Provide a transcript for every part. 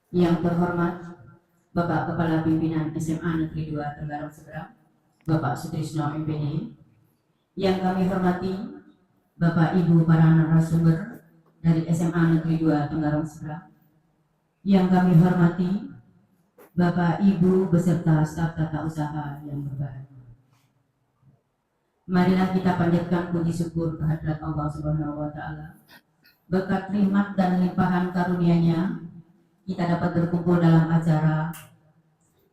Yang terhormat Bapak Kepala Pimpinan SMA Negeri 2 Tenggarong Seberang, Bapak Sutrisno MPD. Yang kami hormati Bapak Ibu para narasumber dari SMA Negeri 2 Tenggarong Seberang. Yang kami hormati Bapak Ibu beserta staf tata usaha yang berbahagia. Marilah kita panjatkan puji syukur kehadirat Allah Subhanahu wa taala. Berkat nikmat dan limpahan karunia-Nya, kita dapat berkumpul dalam acara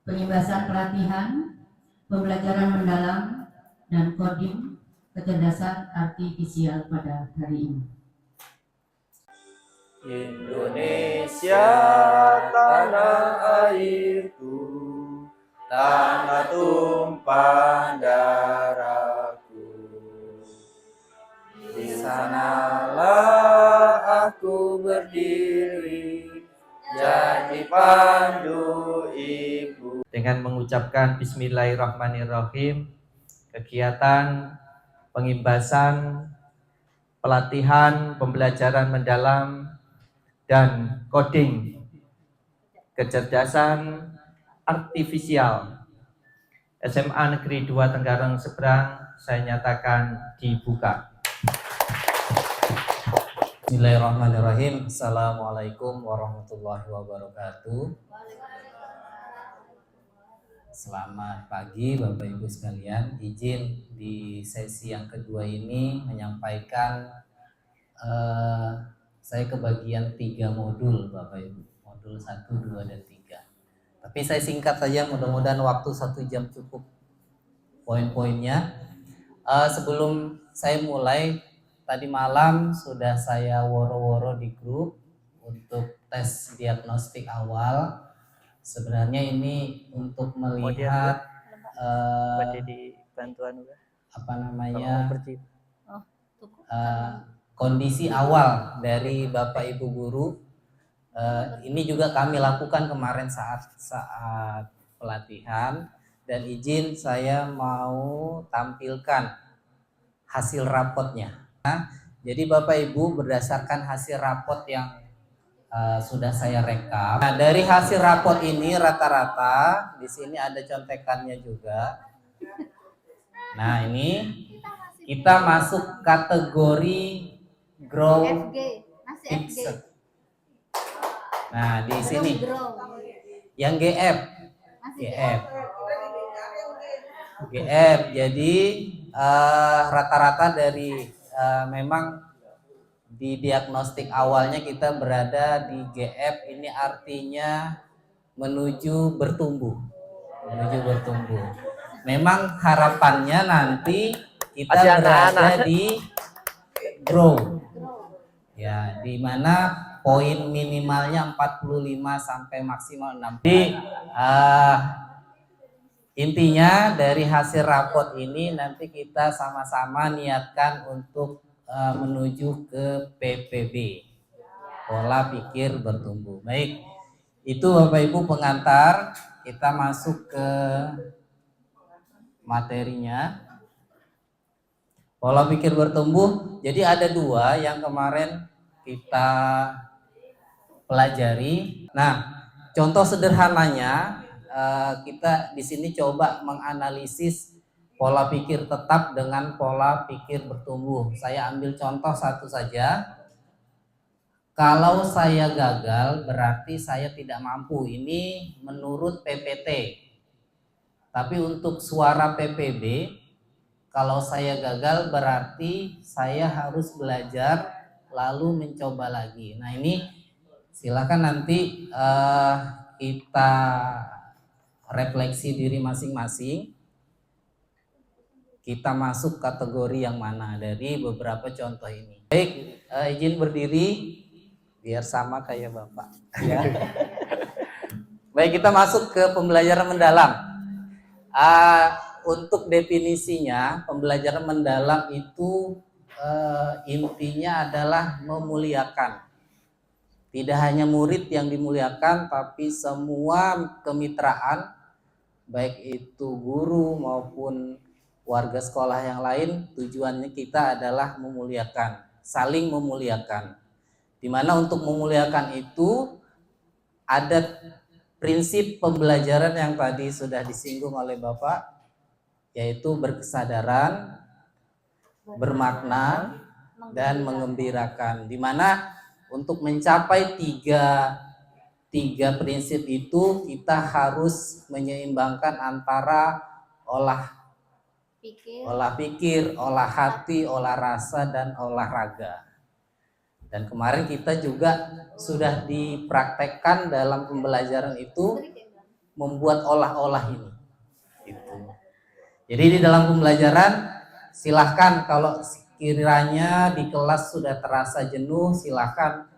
pengimbasan pelatihan, pembelajaran mendalam, dan coding kecerdasan artifisial pada hari ini. Indonesia tanah airku, tanah tumpah darahku. Di sanalah aku berdiri, jadi pandu ibu. Dengan mengucapkan Bismillahirrahmanirrahim, kegiatan pengimbasan, pelatihan, pembelajaran mendalam, dan coding kecerdasan artifisial SMA Negeri 2 Tenggarong Seberang saya nyatakan dibuka. Bismillahirrahmanirrahim. Assalamualaikum warahmatullahi wabarakatuh. Selamat pagi Bapak Ibu sekalian. Izin di sesi yang kedua ini menyampaikan saya kebagian 3 modul Bapak Ibu. Modul 1, 2, dan 3. Tapi saya singkat saja, mudah-mudahan waktu 1 jam cukup poin-poinnya. Sebelum saya mulai, tadi malam sudah saya woro-woro di grup untuk tes diagnostik awal. Sebenarnya ini untuk melihat kondisi awal dari Bapak Ibu guru. Ini juga kami lakukan kemarin saat pelatihan, dan izin saya mau tampilkan hasil rapotnya. Jadi Bapak Ibu, berdasarkan hasil rapot yang sudah saya rekap. Nah, dari hasil rapot ini rata-rata di sini ada contekannya juga. Nah, ini kita masuk kategori grow fixed. Nah, di sini yang GF. Jadi rata-rata dari memang di diagnostik awalnya kita berada di GF, ini artinya menuju bertumbuh. Memang harapannya nanti kita berada di grow. Ya, di mana poin minimalnya 45 sampai maksimal 60. Jadi intinya dari hasil rapot ini nanti kita sama-sama niatkan untuk menuju ke PPB, pola pikir bertumbuh. Baik, itu Bapak Ibu pengantar. Kita masuk ke materinya. Pola pikir bertumbuh. Jadi ada 2 yang kemarin kita pelajari. Nah, contoh sederhananya kita di sini coba menganalisis pola pikir tetap dengan pola pikir bertumbuh. Saya ambil contoh satu saja. Kalau saya gagal berarti saya tidak mampu. Ini menurut PPT. Tapi untuk suara PPB, kalau saya gagal berarti saya harus belajar lalu mencoba lagi. Nah, ini silakan nanti kita refleksi diri masing-masing. Kita masuk kategori yang mana dari beberapa contoh ini. Baik, izin berdiri biar sama kayak Bapak. Ya. Baik, kita masuk ke pembelajaran mendalam. Untuk definisinya, pembelajaran mendalam itu intinya adalah memuliakan. Tidak hanya murid yang dimuliakan, tapi semua kemitraan, baik itu guru maupun warga sekolah yang lain, tujuannya kita adalah memuliakan, saling memuliakan. Dimana untuk memuliakan itu ada prinsip pembelajaran yang tadi sudah disinggung oleh Bapak, yaitu berkesadaran, bermakna, dan mengembirakan. Dimana untuk mencapai tiga prinsip itu kita harus menyeimbangkan antara olah pikir, olah hati, olah rasa, dan olahraga. Dan kemarin kita juga sudah dipraktekkan dalam pembelajaran itu membuat olah-olah ini. Gitu. Jadi di dalam pembelajaran silahkan kalau sekiranya di kelas sudah terasa jenuh, silahkan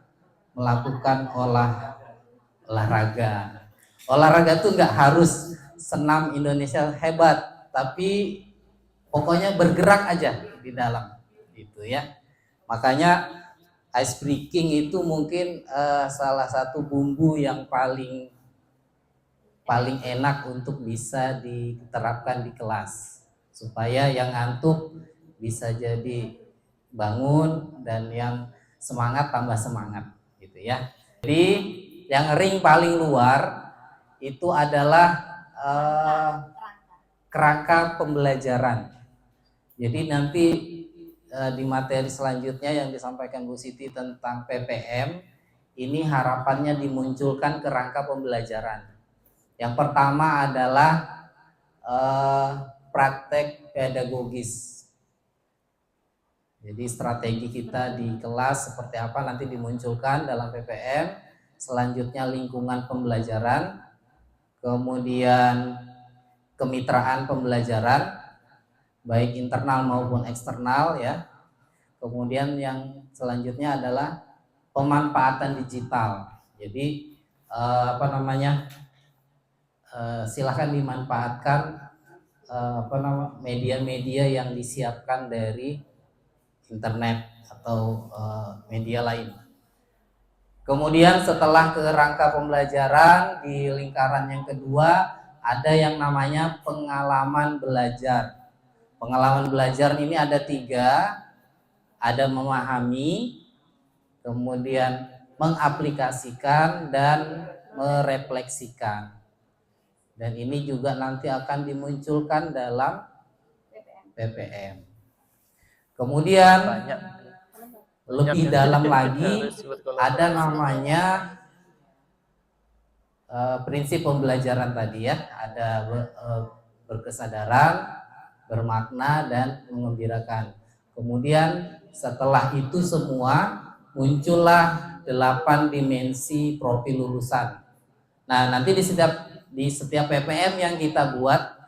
melakukan olahraga. Olahraga tuh nggak harus senam Indonesia hebat, tapi pokoknya bergerak aja di dalam, gitu ya. Makanya ice breaking itu mungkin salah satu bumbu yang paling enak untuk bisa diterapkan di kelas, supaya yang ngantuk bisa jadi bangun dan yang semangat tambah semangat, gitu ya. Jadi yang ring paling luar itu adalah kerangka pembelajaran. Jadi nanti di materi selanjutnya yang disampaikan Bu Siti tentang PPM, ini harapannya dimunculkan kerangka pembelajaran. Yang pertama adalah praktek pedagogis. Jadi strategi kita di kelas seperti apa nanti dimunculkan dalam PPM. Selanjutnya lingkungan pembelajaran, kemudian kemitraan pembelajaran, baik internal maupun eksternal ya. Kemudian yang selanjutnya adalah pemanfaatan digital. Jadi silahkan dimanfaatkan media-media yang disiapkan dari internet atau media lain. Kemudian setelah kerangka pembelajaran di lingkaran yang kedua ada yang namanya pengalaman belajar. Pengalaman belajar ini ada 3, ada memahami, kemudian mengaplikasikan, dan merefleksikan. Dan ini juga nanti akan dimunculkan dalam PPM. Kemudian lebih dalam lagi ada namanya prinsip pembelajaran tadi ya, ada berkesadaran, bermakna, dan mengembirakan. Kemudian setelah itu semua muncullah 8 dimensi profil lulusan. Nah, nanti di setiap PPM yang kita buat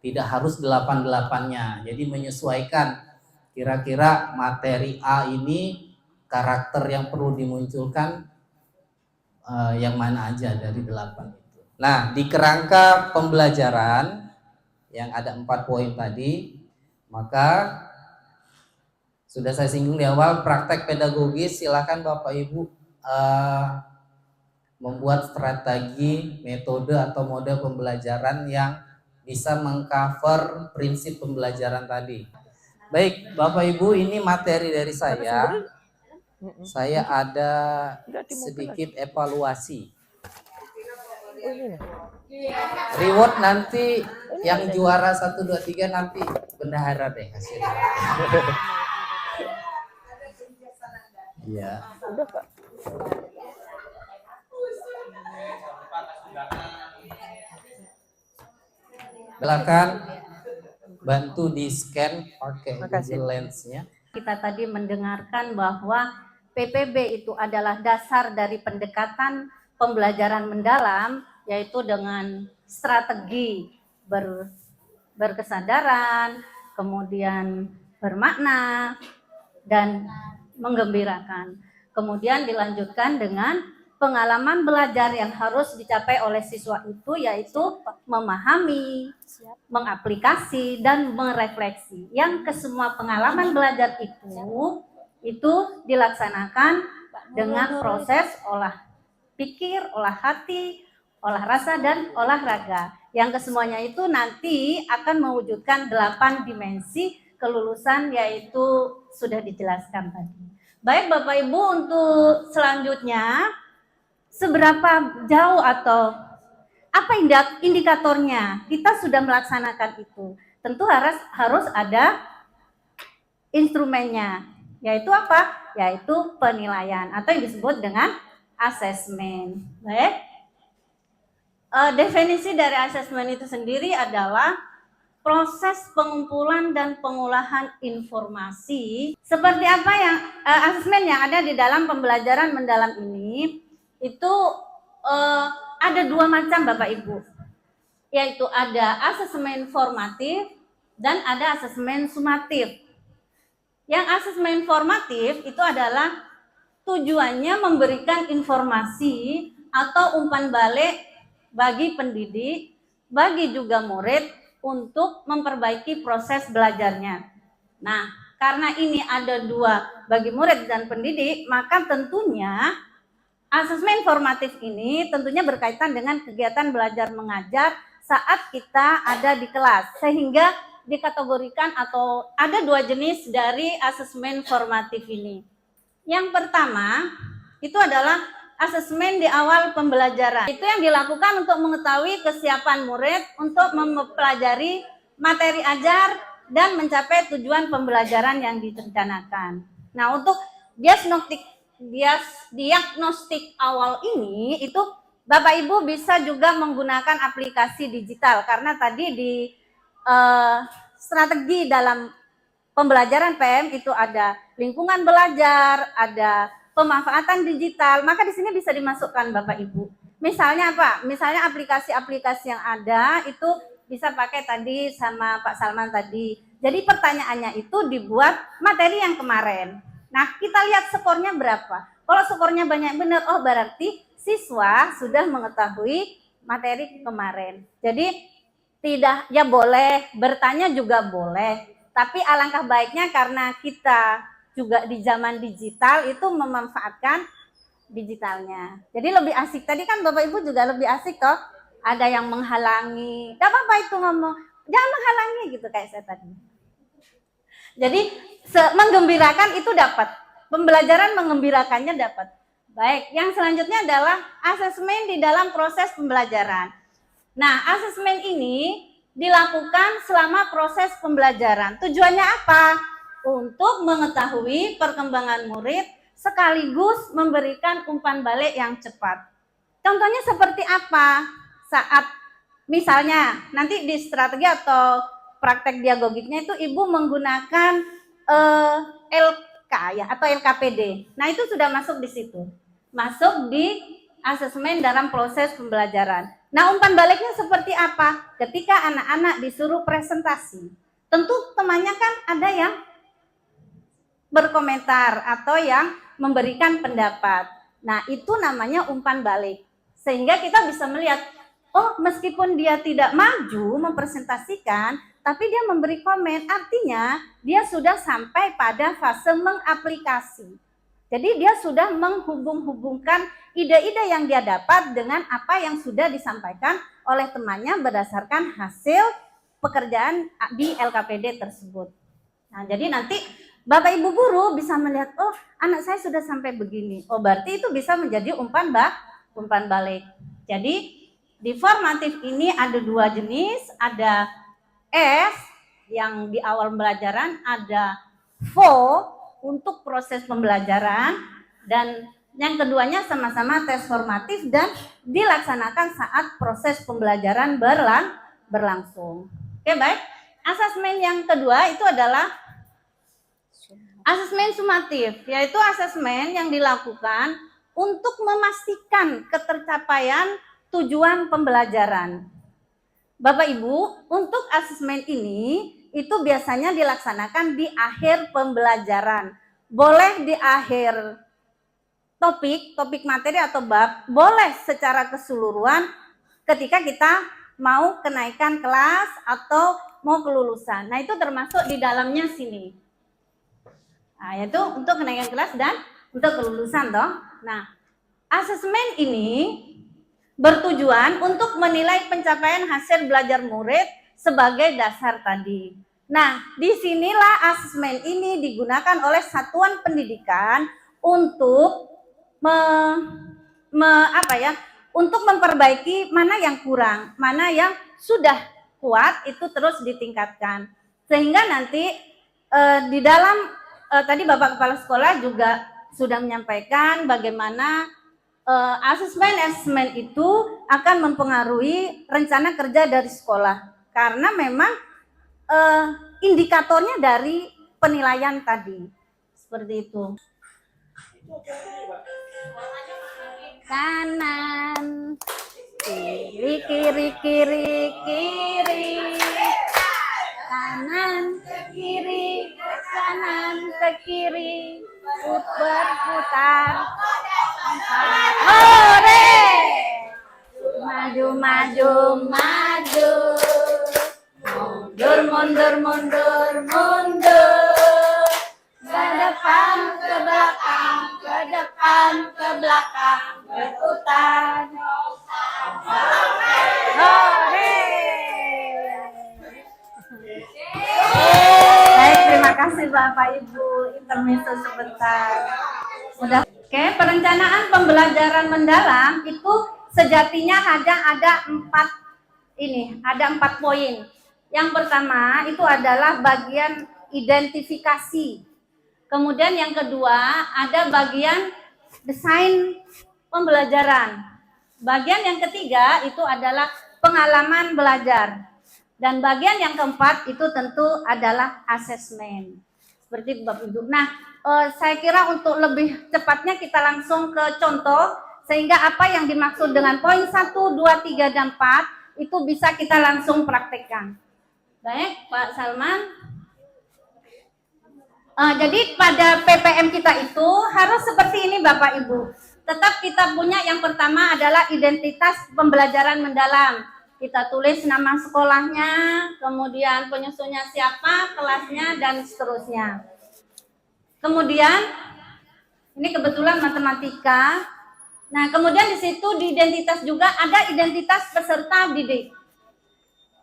tidak harus 8-8-nya. Jadi menyesuaikan kira-kira materi A ini karakter yang perlu dimunculkan yang mana aja dari 8 itu. Nah, di kerangka pembelajaran yang ada 4 poin tadi, maka sudah saya singgung di awal, praktek pedagogis silakan Bapak Ibu membuat strategi, metode atau mode pembelajaran yang bisa mengcover prinsip pembelajaran tadi. Baik, Bapak Ibu, ini materi dari saya. Saya ada sedikit evaluasi. Reward nanti yang juara 1, 2, 3 nanti bendahara deh hasilnya. Iya. Udah, Pak. Silakan bantu di scan pakai Google Lens-nya. Kita tadi mendengarkan bahwa PPB itu adalah dasar dari pendekatan pembelajaran mendalam, yaitu dengan strategi berkesadaran, kemudian bermakna, dan menggembirakan. Kemudian dilanjutkan dengan pengalaman belajar yang harus dicapai oleh siswa itu, yaitu memahami, mengaplikasi, dan merefleksi. Yang kesemua pengalaman belajar itu dilaksanakan dengan proses olah pikir, olah hati, olah rasa, dan olahraga. Yang kesemuanya itu nanti akan mewujudkan 8 dimensi kelulusan, yaitu sudah dijelaskan tadi. Baik Bapak Ibu, untuk selanjutnya seberapa jauh atau apa indikatornya kita sudah melaksanakan itu. Tentu harus ada instrumennya, yaitu apa? Yaitu penilaian atau yang disebut dengan asesmen. Baik. Definisi dari asesmen itu sendiri adalah proses pengumpulan dan pengolahan informasi seperti apa yang asesmen yang ada di dalam pembelajaran mendalam ini itu ada dua macam Bapak Ibu, yaitu ada asesmen formatif dan ada asesmen sumatif. Yang asesmen formatif itu adalah tujuannya memberikan informasi atau umpan balik bagi pendidik, bagi juga murid untuk memperbaiki proses belajarnya. Nah, karena ini ada dua bagi murid dan pendidik, maka tentunya asesmen formatif ini tentunya berkaitan dengan kegiatan belajar mengajar saat kita ada di kelas, sehingga dikategorikan atau ada dua jenis dari asesmen formatif ini. Yang pertama itu adalah asesmen di awal pembelajaran. Itu yang dilakukan untuk mengetahui kesiapan murid untuk mempelajari materi ajar dan mencapai tujuan pembelajaran yang direncanakan. Nah, untuk diagnostik awal ini itu Bapak Ibu bisa juga menggunakan aplikasi digital, karena tadi di strategi dalam pembelajaran PM itu ada lingkungan belajar, ada pemanfaatan digital, maka di sini bisa dimasukkan Bapak Ibu. Misalnya apa? Misalnya aplikasi-aplikasi yang ada itu bisa pakai tadi sama Pak Salman tadi. Jadi pertanyaannya itu dibuat materi yang kemarin. Nah, kita lihat skornya berapa. Kalau skornya banyak benar, oh berarti siswa sudah mengetahui materi kemarin. Jadi tidak, ya boleh, bertanya juga boleh. Tapi alangkah baiknya karena kita juga di zaman digital itu memanfaatkan digitalnya. Jadi lebih asik. Tadi kan Bapak Ibu juga lebih asik toh. Ada yang menghalangi. Gak apa-apa itu ngomong. Jangan menghalangi gitu kayak saya tadi. Jadi menggembirakan itu dapat. Pembelajaran mengembirakannya dapat. Baik, yang selanjutnya adalah asesmen di dalam proses pembelajaran. Nah, asesmen ini dilakukan selama proses pembelajaran. Tujuannya apa? Untuk mengetahui perkembangan murid sekaligus memberikan umpan balik yang cepat. Contohnya seperti apa? Saat misalnya nanti di strategi atau praktek diagogiknya itu Ibu menggunakan LK ya atau LKPD. Nah, itu sudah masuk di situ. Masuk di asesmen dalam proses pembelajaran. Nah, umpan baliknya seperti apa? Ketika anak-anak disuruh presentasi, tentu temannya kan ada yang berkomentar atau yang memberikan pendapat. Nah, itu namanya umpan balik. Sehingga kita bisa melihat, oh meskipun dia tidak maju mempresentasikan, tapi dia memberi komen, artinya dia sudah sampai pada fase mengaplikasi. Jadi dia sudah menghubung-hubungkan ide-ide yang dia dapat dengan apa yang sudah disampaikan oleh temannya berdasarkan hasil pekerjaan di LKPD tersebut. Nah, jadi nanti Bapak Ibu guru bisa melihat, oh anak saya sudah sampai begini. Oh berarti itu bisa menjadi umpan balik. Jadi di formatif ini ada dua jenis, ada S yang di awal pembelajaran, ada FO untuk proses pembelajaran, dan yang keduanya sama-sama tes formatif dan dilaksanakan saat proses pembelajaran berlangsung. Oke, baik. Asesmen yang kedua itu adalah asesmen sumatif, yaitu asesmen yang dilakukan untuk memastikan ketercapaian tujuan pembelajaran. Bapak Ibu, untuk asesmen ini itu biasanya dilaksanakan di akhir pembelajaran. Boleh di akhir topik materi atau bab, boleh secara keseluruhan ketika kita mau kenaikan kelas atau mau kelulusan. Nah, itu termasuk di dalamnya sini. Nah, yaitu untuk kenaikan kelas dan untuk kelulusan toh. Nah, asesmen ini bertujuan untuk menilai pencapaian hasil belajar murid sebagai dasar tadi. Nah, disinilah asesmen ini digunakan oleh satuan pendidikan untuk untuk memperbaiki mana yang kurang, mana yang sudah kuat itu terus ditingkatkan. Sehingga nanti di dalam tadi Bapak Kepala Sekolah juga sudah menyampaikan bagaimana asesmen itu akan mempengaruhi rencana kerja dari sekolah. Karena memang indikatornya dari penilaian tadi. Seperti itu. Kanan, kiri, kiri, kiri, kiri, kanan ke kiri, kanan ke kiri, berputar, hore, maju, maju, maju, mundur, mundur, mundur, mundur, ke depan, ke belakang, ke depan, ke belakang, berputar. Hore. Baik, terima kasih Bapak Ibu. Intermezzo sebentar. Oke, perencanaan pembelajaran mendalam itu sejatinya ada empat poin. Yang pertama itu adalah bagian identifikasi. Kemudian yang kedua ada bagian desain pembelajaran. Bagian yang ketiga itu adalah pengalaman belajar. Dan bagian yang keempat itu tentu adalah asesmen. Seperti itu Bapak Ibu. Nah, saya kira untuk lebih cepatnya kita langsung ke contoh. Sehingga apa yang dimaksud dengan poin 1, 2, 3, dan 4 itu bisa kita langsung praktekkan. Baik, Pak Salman. Jadi pada PPM kita itu harus seperti ini Bapak Ibu. Tetap kita punya yang pertama adalah identitas pembelajaran mendalam. Kita tulis nama sekolahnya, kemudian penyusunnya siapa, kelasnya, dan seterusnya. Kemudian, ini kebetulan matematika. Nah, kemudian di situ di identitas juga ada identitas peserta didik.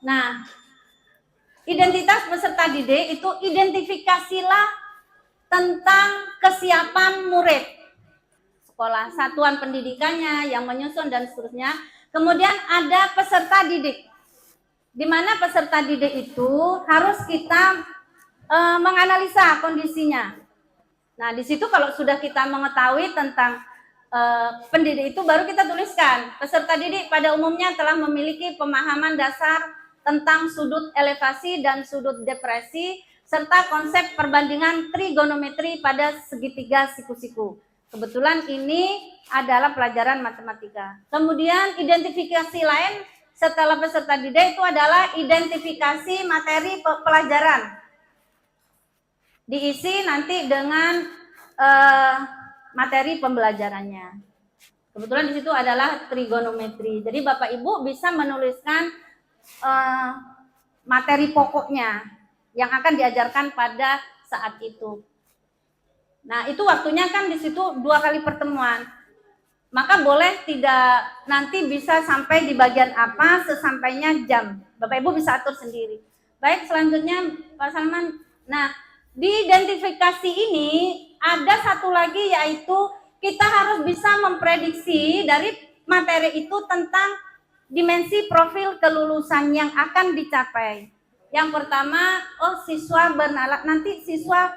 Nah, identitas peserta didik itu identifikasilah tentang kesiapan murid, sekolah, satuan pendidikannya, yang menyusun dan seterusnya. Kemudian ada peserta didik, di mana peserta didik itu harus kita menganalisa kondisinya. Nah, di situ kalau sudah kita mengetahui tentang pendidik itu baru kita tuliskan. Peserta didik pada umumnya telah memiliki pemahaman dasar tentang sudut elevasi dan sudut depresi, serta konsep perbandingan trigonometri pada segitiga siku-siku. Kebetulan ini adalah pelajaran matematika. Kemudian identifikasi lain setelah peserta didik itu adalah identifikasi materi pelajaran. Diisi nanti dengan materi pembelajarannya. Kebetulan di situ adalah trigonometri. Jadi Bapak Ibu bisa menuliskan materi pokoknya yang akan diajarkan pada saat itu. Nah, itu waktunya kan di situ 2 kali pertemuan. Maka boleh tidak nanti bisa sampai di bagian apa sesampainya jam. Bapak Ibu bisa atur sendiri. Baik, selanjutnya Pak Salman. Nah, di identifikasi ini ada satu lagi yaitu kita harus bisa memprediksi dari materi itu tentang dimensi profil kelulusan yang akan dicapai. Yang pertama, siswa bernalar, nanti siswa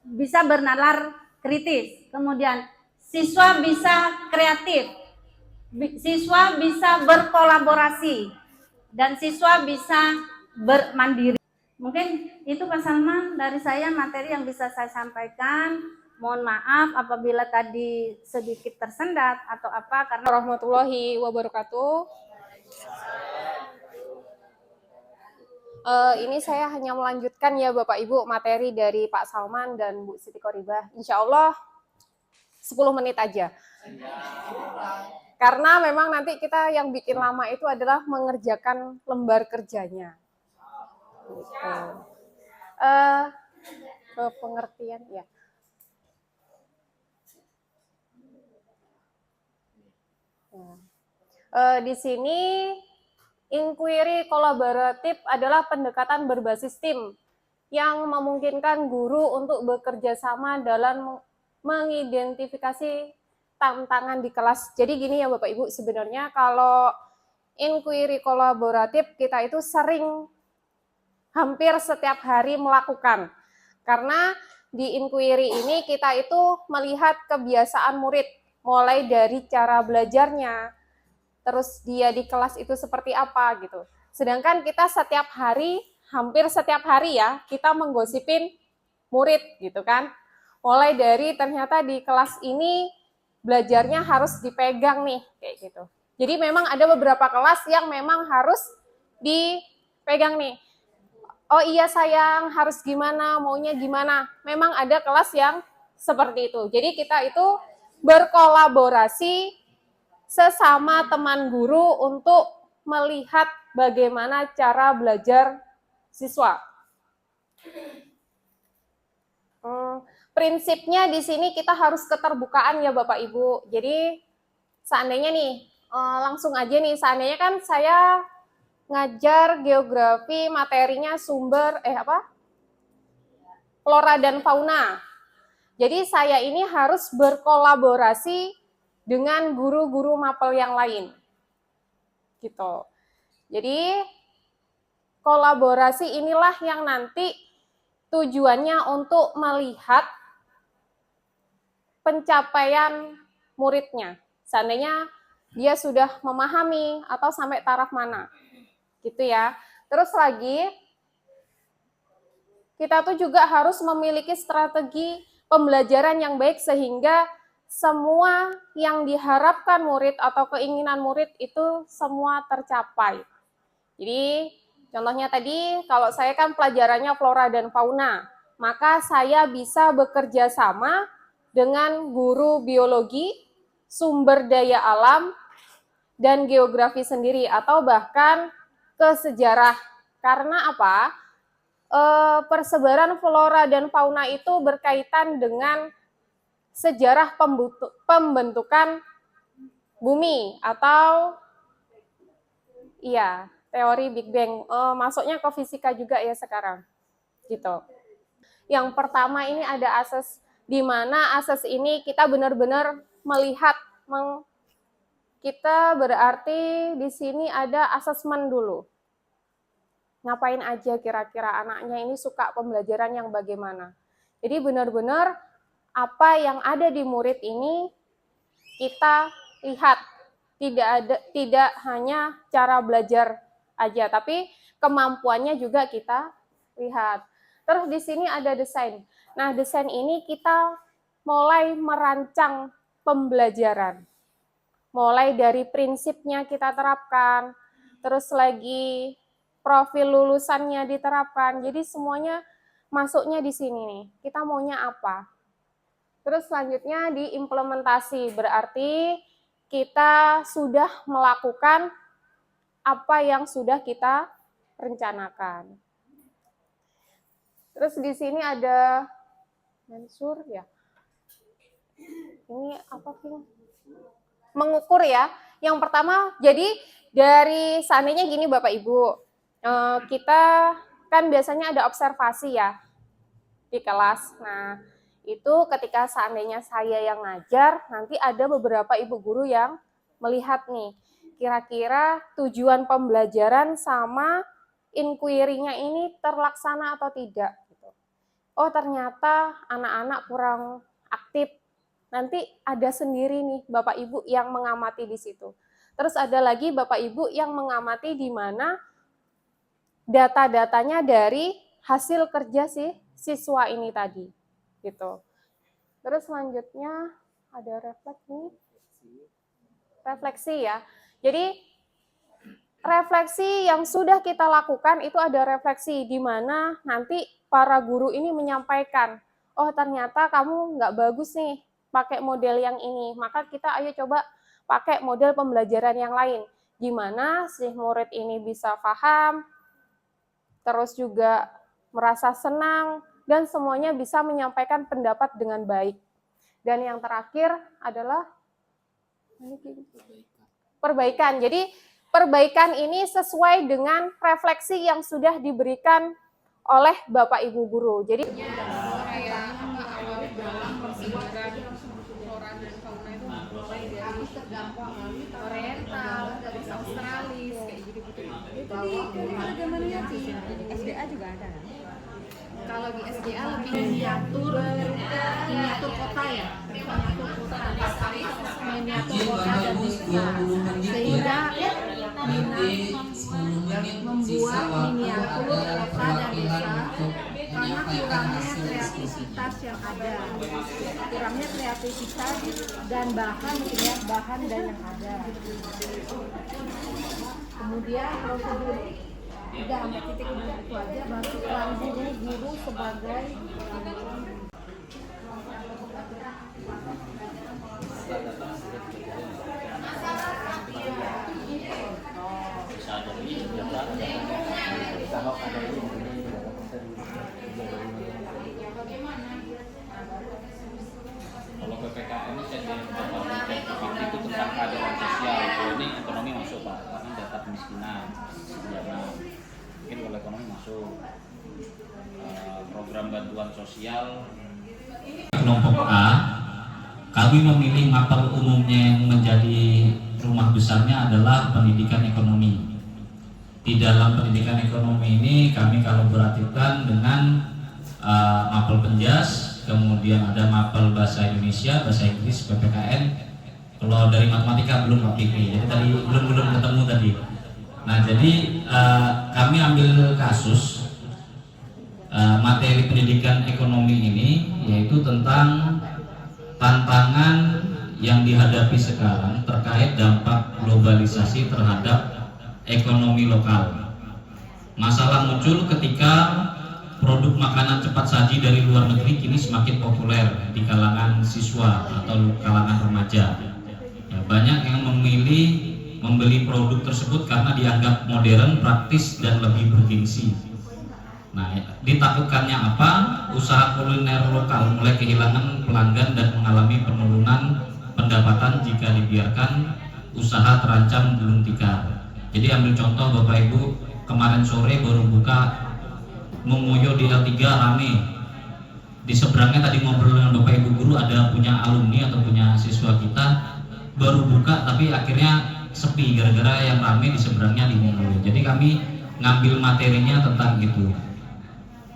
bisa bernalar kritis. Kemudian siswa bisa kreatif, siswa bisa berkolaborasi, dan siswa bisa bermandiri. Mungkin itu Pak Salman dari saya materi yang bisa saya sampaikan. Mohon maaf apabila tadi sedikit tersendat atau apa karena warahmatullahi wabarakatuh. Ini saya hanya melanjutkan ya Bapak Ibu materi dari Pak Salman dan Bu Siti Koribah. Insya Allah 10 menit aja. Karena memang nanti kita yang bikin lama itu adalah mengerjakan lembar kerjanya. Gitu. Ke pengertian ya. Di sini inquiry kolaboratif adalah pendekatan berbasis tim yang memungkinkan guru untuk bekerja sama dalam mengidentifikasi tantangan di kelas. Jadi gini ya Bapak Ibu, sebenarnya kalau inquiry kolaboratif kita itu sering hampir setiap hari melakukan. Karena di inquiry ini kita itu melihat kebiasaan murid, mulai dari cara belajarnya, terus dia di kelas itu seperti apa gitu. Sedangkan kita setiap hari, hampir setiap hari ya, kita menggosipin murid gitu kan. Mulai dari ternyata di kelas ini belajarnya harus dipegang nih, kayak gitu. Jadi memang ada beberapa kelas yang memang harus dipegang nih. Oh iya sayang, harus gimana, maunya gimana. Memang ada kelas yang seperti itu. Jadi kita itu berkolaborasi sesama teman guru untuk melihat bagaimana cara belajar siswa. Prinsipnya di sini kita harus keterbukaan ya Bapak Ibu. Jadi seandainya nih, langsung aja nih, seandainya kan saya ngajar geografi, materinya flora dan fauna. Jadi saya ini harus berkolaborasi dengan guru-guru mapel yang lain. Gitu. Jadi kolaborasi inilah yang nanti tujuannya untuk melihat pencapaian muridnya. Seandainya dia sudah memahami atau sampai taraf mana. Gitu ya. Terus lagi, kita tuh juga harus memiliki strategi pembelajaran yang baik sehingga semua yang diharapkan murid atau keinginan murid itu semua tercapai. Jadi, contohnya tadi, kalau saya kan pelajarannya flora dan fauna, maka saya bisa bekerja sama dengan guru biologi, sumber daya alam, dan geografi sendiri, atau bahkan ke sejarah. Karena apa? Persebaran flora dan fauna itu berkaitan dengan sejarah pembentukan bumi, atau teori Big Bang. Masuknya ke fisika juga ya sekarang. Gitu. Yang pertama ini ada asas, di mana asas ini kita benar-benar melihat, kita berarti di sini ada asesmen dulu. Ngapain aja kira-kira anaknya ini suka pembelajaran yang bagaimana. Jadi benar-benar apa yang ada di murid ini kita lihat. Tidak hanya cara belajar aja, tapi kemampuannya juga kita lihat. Terus di sini ada desain. Nah, desain ini kita mulai merancang pembelajaran. Mulai dari prinsipnya kita terapkan, terus lagi profil lulusannya diterapkan. Jadi semuanya masuknya di sini nih. Kita maunya apa? Terus selanjutnya diimplementasi, berarti kita sudah melakukan apa yang sudah kita rencanakan. Terus di sini ada mensur ya. Ini apa sih? Mengukur ya. Yang pertama, jadi dari seandainya gini Bapak Ibu, kita kan biasanya ada observasi ya di kelas. Nah, itu ketika seandainya saya yang ngajar, nanti ada beberapa ibu guru yang melihat nih, kira-kira tujuan pembelajaran sama inquiry-nya ini terlaksana atau tidak. Oh, ternyata anak-anak kurang aktif. Nanti ada sendiri nih Bapak Ibu yang mengamati di situ. Terus ada lagi Bapak Ibu yang mengamati di mana data-datanya dari hasil kerja si siswa ini tadi. Gitu. Terus selanjutnya ada refleksi ya. Jadi refleksi yang sudah kita lakukan itu ada refleksi di mana nanti para guru ini menyampaikan, oh ternyata kamu nggak bagus nih pakai model yang ini, maka kita ayo coba pakai model pembelajaran yang lain, gimana si murid ini bisa paham, terus juga merasa senang, dan semuanya bisa menyampaikan pendapat dengan baik. Dan yang terakhir adalah perbaikan. Jadi perbaikan ini sesuai dengan refleksi yang sudah diberikan oleh Bapak Ibu guru. Jadi Oriental, garis Australis, kayak gitu-gitu. Itu di agamanya sih. SDA juga ada. Kalau di SDA lebih miniatur kota ya, miniatur kota dan desa, miniatur kota dan desa. Sehingga membuat miniatur kota dan desa karena kurangnya kreativitas yang ada, kurangnya kreativitas dan bahan dan yang ada. Kemudian prosedur udah sampai titik itu aja, baru peran guru sebagai Kalau PPKM ini saya itu tentang keadilan sosial. Kalau ini ekonomi masuk Pak, karena data kemiskinan, mungkin kalau ekonomi masuk program bantuan sosial. Kelompok A, kami memilih mapel umumnya yang menjadi rumah besarnya adalah pendidikan ekonomi. Di dalam pendidikan ekonomi ini kami kolaborasikan dengan mapel penjas, kemudian ada mapel bahasa Indonesia, bahasa Inggris, PPKN. Kalau dari matematika belum Pak Fikri, jadi tadi belum ketemu tadi. Nah jadi kami ambil kasus materi pendidikan ekonomi ini, yaitu tentang tantangan yang dihadapi sekarang terkait dampak globalisasi terhadap ekonomi lokal. Masalah muncul ketika produk makanan cepat saji dari luar negeri kini semakin populer di kalangan siswa atau kalangan remaja. Ya, banyak yang memilih membeli produk tersebut karena dianggap modern, praktis, dan lebih bergengsi. Nah, ditakutkannya apa? Usaha kuliner lokal mulai kehilangan pelanggan dan mengalami penurunan pendapatan jika dibiarkan usaha terancam gulung tikar. Jadi ambil contoh Bapak Ibu, kemarin sore baru buka Momoyo di L3 rame. Di seberangnya tadi ngobrol dengan Bapak Ibu guru, ada punya alumni atau punya siswa kita baru buka tapi akhirnya sepi gara-gara yang rame di seberangnya di Momoyo. Jadi kami ngambil materinya tentang itu.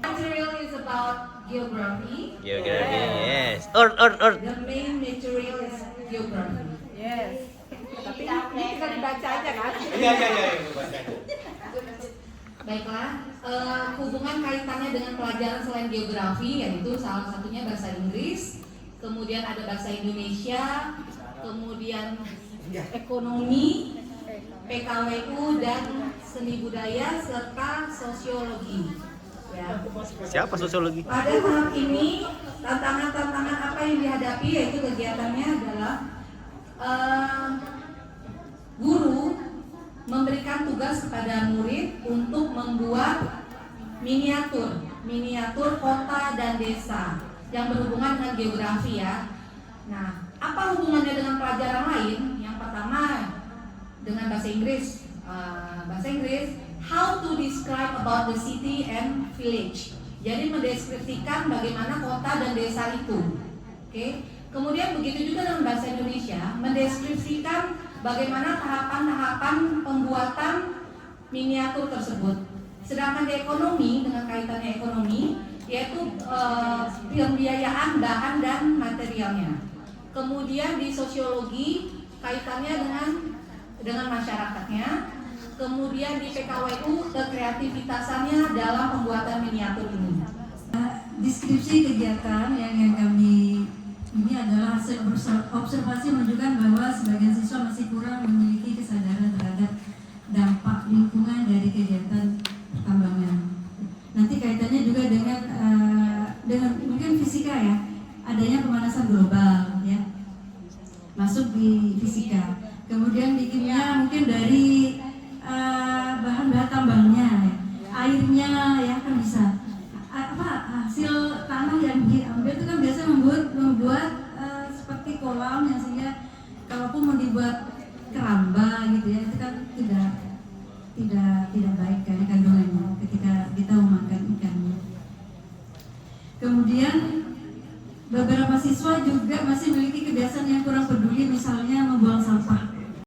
Material is about geography. Geografi, yes. The main material is geography. yes. Tapi ini tinggal dibaca aja kan? Iya. Baiklah, hubungan kaitannya dengan pelajaran selain geografi yaitu salah satunya bahasa Inggris, kemudian ada bahasa Indonesia, kemudian ekonomi, PKWU dan seni budaya serta sosiologi. Ya. Siapa sosiologi? Pada tahap ini tantangan-tantangan apa yang dihadapi yaitu kegiatannya adalah guru memberikan tugas kepada murid untuk membuat miniatur kota dan desa yang berhubungan dengan geografi ya. Nah, apa hubungannya dengan pelajaran lain? Yang pertama dengan bahasa Inggris. How to describe about the city and village. Jadi mendeskripsikan bagaimana kota dan desa itu. Oke. Kemudian begitu juga dengan bahasa Indonesia, mendeskripsikan bagaimana tahapan-tahapan pembuatan miniatur tersebut. Sedangkan di ekonomi, dengan kaitannya ekonomi, yaitu pembiayaan bahan dan materialnya. Kemudian di sosiologi, kaitannya dengan masyarakatnya. Kemudian di PKWU, kekreativitasannya dalam pembuatan miniatur ini. Deskripsi kegiatan yang kami ini adalah hasil observasi menunjukkan bahwa sebagian siswa masih kurang memiliki kesadaran terhadap dampak lingkungan dari kegiatan pertambangan. Nanti kaitannya juga dengan mungkin fisika ya, adanya pemanasan global ya, masuk di fisika. Kemudian di kimia mungkin dari bahan-bahan tambangnya, ya. Airnya ya kan bisa. Hasil tanah yang diambil itu kan biasa membuat seperti kolam yang sehingga kalaupun mau dibuat keramba gitu ya, itu kan tidak baik kan kandungannya ketika kita memakan ikannya. Kemudian beberapa siswa juga masih memiliki kebiasaan yang kurang peduli, misalnya